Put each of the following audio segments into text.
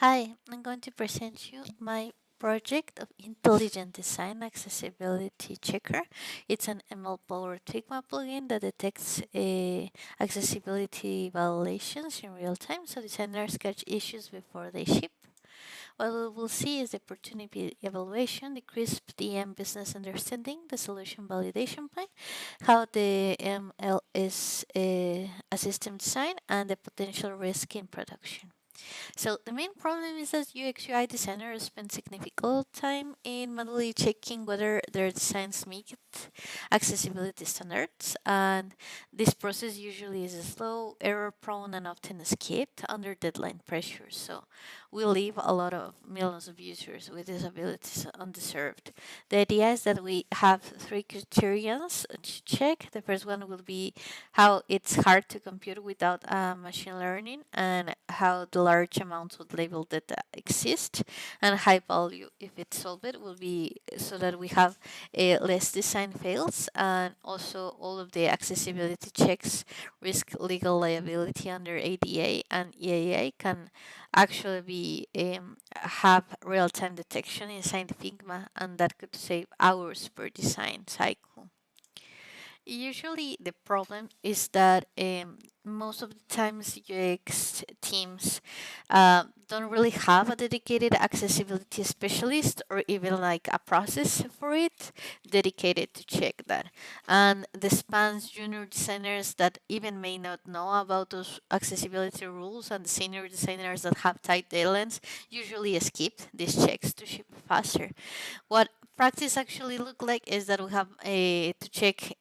Hi, I'm going to present you my project of intelligent design accessibility checker. It's an ML-powered Figma plugin that detects accessibility violations in real time, so designers catch issues before they ship. What we will see is the opportunity evaluation, the crisp DM business understanding, the solution validation plan, how the ML is a system design, and the potential risk in production. So the main problem is that UX/UI designers spend significant time in manually checking whether their designs meet accessibility standards, and this process usually is slow, error-prone, and often skipped under deadline pressure. So we leave a lot of millions of users with disabilities undeserved. The idea is that we have three criterions to check. The first one will be how it's hard to compute without machine learning, and how the large amounts of label data exist, and high value if it's solved will be so that we have less design fails, and also all of the accessibility checks risk legal liability under ADA and EAA can actually be have real-time detection inside Figma, and that could save hours per design cycle. Usually, the problem is that most of the times UX teams don't really have a dedicated accessibility specialist or even like a process for it dedicated to check that. And the spans junior designers that even may not know about those accessibility rules, and the senior designers that have tight deadlines usually skip these checks to ship faster. What practice actually look like is that we have to check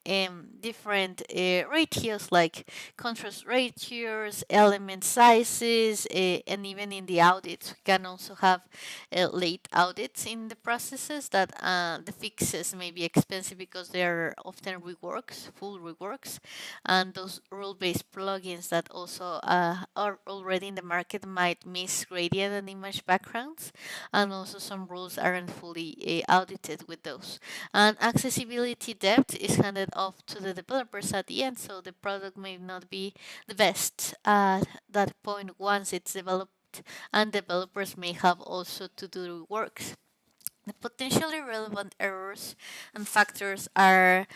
different ratios like contrast ratios, element sizes, and even in the audits we can also have late audits in the processes that the fixes may be expensive because they are often reworks, full reworks, and those rule-based plugins that also are already in the market might miss gradient and image backgrounds, and also some rules aren't fully audited with those. And accessibility depth is handed off to the developers at the end, so the product may not be the best at that point once it's developed, and developers may have also to do works. The potentially relevant errors and factors are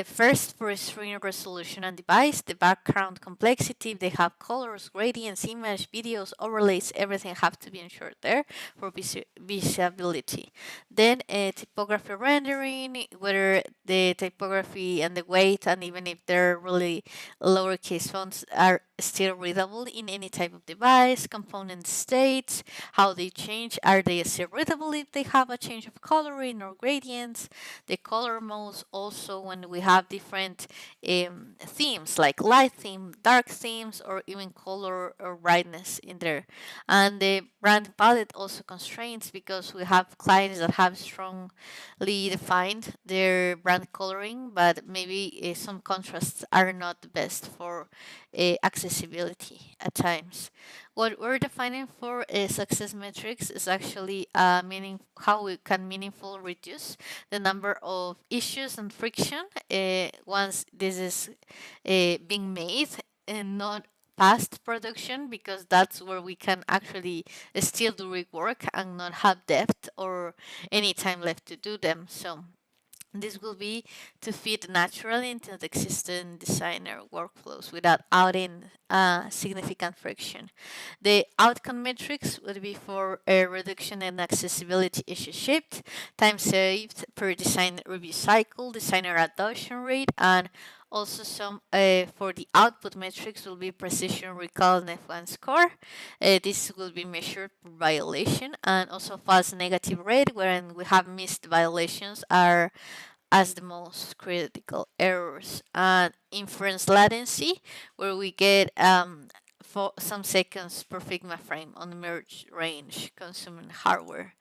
first for screen resolution and device, the background complexity, if they have colors, gradients, image, videos, overlays, everything have to be ensured there for visibility. Then typography rendering, whether the typography and the weight, and even if they're really lowercase fonts, are still readable in any type of device, component states, how they change, are they still readable if they have a change of coloring or gradients, the color modes, also when we have different themes like light theme, dark themes, or even color or brightness in there. And the brand palette also constraints because we have clients that have strongly defined their brand coloring, but maybe some contrasts are not the best for accessibility at times. What we're defining for success metrics is actually meaning how we can meaningfully reduce the number of issues and friction once this is being made, and not past production, because that's where we can actually still do rework and not have depth or any time left to do them. So this will be to fit naturally into the existing designer workflows without adding significant friction. The outcome metrics would be for a reduction in accessibility issues shipped, time saved per design review cycle, designer adoption rate, and also some for the output metrics will be precision recall and F1 score. This will be measured per violation, and also false negative rate, wherein we have missed violations are as the most critical errors, and inference latency, where we get for some seconds per Figma frame on the merge range consuming hardware.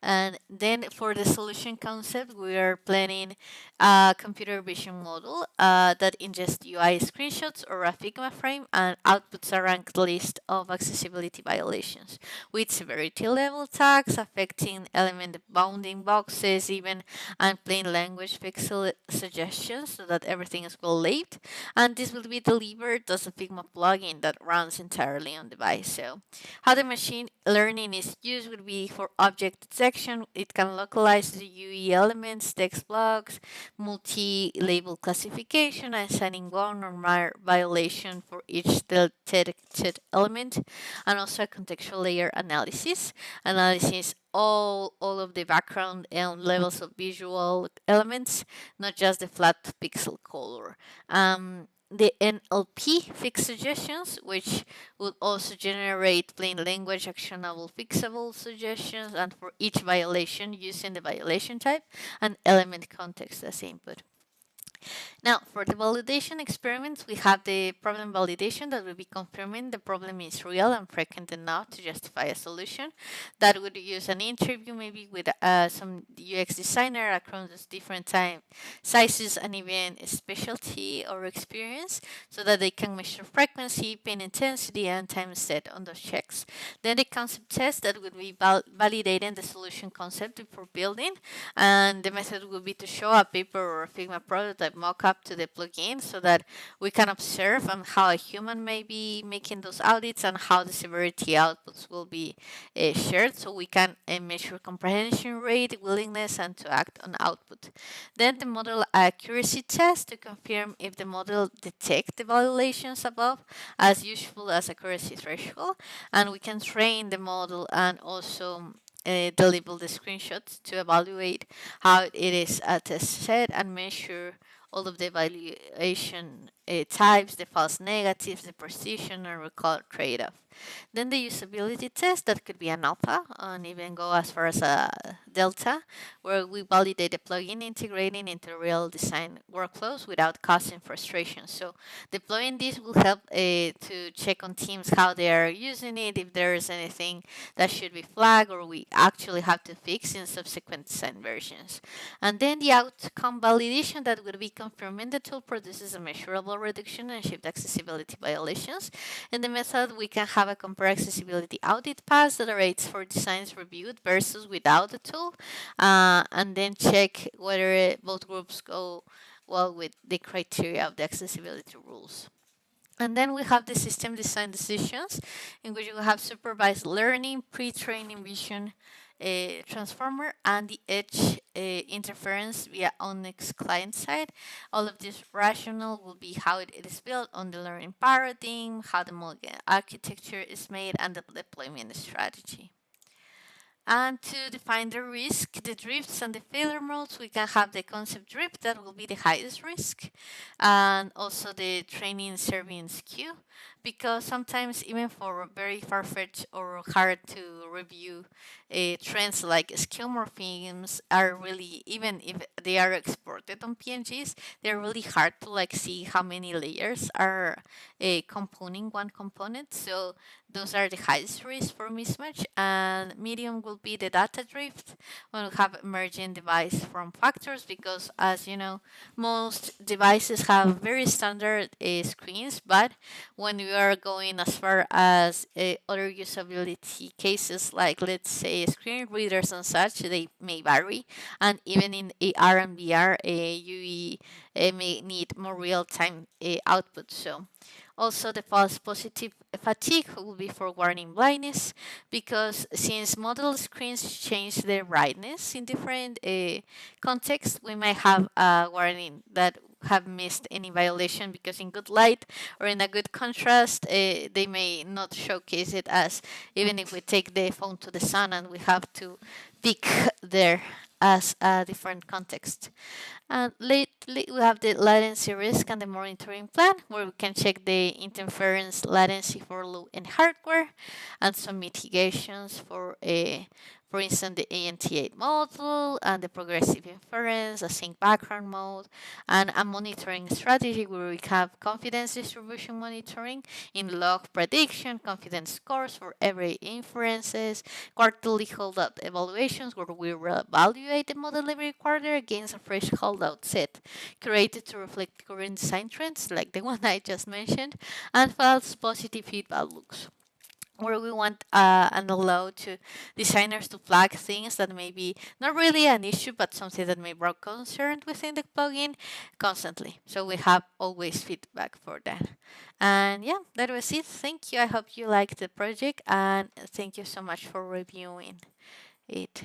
And then for the solution concept, we are planning a computer vision model that ingests UI screenshots or a Figma frame and outputs a ranked list of accessibility violations with severity level tags affecting element bounding boxes, even, and plain language pixel suggestions so that everything is well labeled. And this will be delivered as a Figma plugin that runs runs entirely on device. So how the machine learning is used would be for object detection. It can localize the UE elements, text blocks, multi-label classification, assigning one or more violation for each detected element, and also a contextual layer analysis all of the background and levels of visual elements, not just the flat pixel color. The NLP fix suggestions, which would also generate plain language actionable fixable suggestions, and for each violation using the violation type and element context as input. Now, for the validation experiments, we have the problem validation that will be confirming the problem is real and frequent enough to justify a solution. That would use an interview maybe with some UX designer across different time sizes and even specialty or experience, so that they can measure frequency, pain intensity, and time set on those checks. Then the concept test that would be validating the solution concept before building, and the method would be to show a paper or a Figma prototype mockup to the plugin so that we can observe how a human may be making those audits and how the severity outputs will be shared, so we can measure comprehension rate, willingness, and to act on output. Then the model accuracy test to confirm if the model detects the violations above as useful as accuracy threshold, and we can train the model and also deliver the screenshots to evaluate how it is at a set and measure all of the evaluation types, the false negatives, the precision, and recall trade-off. Then the usability test, that could be an alpha and even go as far as a delta, where we validate the plugin integrating into real design workflows without causing frustration. So deploying this will help to check on teams how they are using it, if there is anything that should be flagged or we actually have to fix in subsequent design versions. And then the outcome validation, that would be confirming the tool produces a measurable reduction in shift accessibility violations. In the method, we can have a compare accessibility audit pass that rates for designs reviewed versus without the tool, and then check whether both groups go well with the criteria of the accessibility rules. And then we have the system design decisions, in which we have supervised learning, pre-training vision, transformer, and the edge interference via Onyx client side. All of this rationale will be how it is built on the learning paradigm, how the model architecture is made, and the deployment strategy. And to define the risk, the drifts, and the failure modes, we can have the concept drift, that will be the highest risk, and also the training serving skew, because sometimes even for very far-fetched or hard to review trends like skeuomorphisms are really, even if they are exported on PNGs, they're really hard to see how many layers are composing one component. So those are the highest risk for mismatch, and medium will be the data drift when we have emerging device form factors, because as you know, most devices have very standard screens, but when we are going as far as other usability cases, like let's say screen readers and such, they may vary, and even in AR and VR, you may need more real-time output. So also, the false positive fatigue will be for warning blindness, because since model screens change their brightness in different contexts, we might have a warning that have missed any violation, because in good light or in a good contrast, they may not showcase it, as even if we take the phone to the sun and we have to pick there as a different context. And lately, we have the latency risk and the monitoring plan, where we can check the interference latency for low-end hardware and some mitigations for instance, the ANT8 module and the progressive inference, a sync background mode, and a monitoring strategy where we have confidence distribution monitoring in log prediction, confidence scores for every inferences, quarterly holdout evaluations where we will evaluate the model every quarter against a fresh holdout set created to reflect current design trends, like the one I just mentioned, and false positive feedback loops. where we want and allow to designers to flag things that may be not really an issue but something that may bring concern within the plugin constantly, so we have always feedback for that. And yeah, that was it. Thank you. I hope you liked the project, and thank you so much for reviewing it.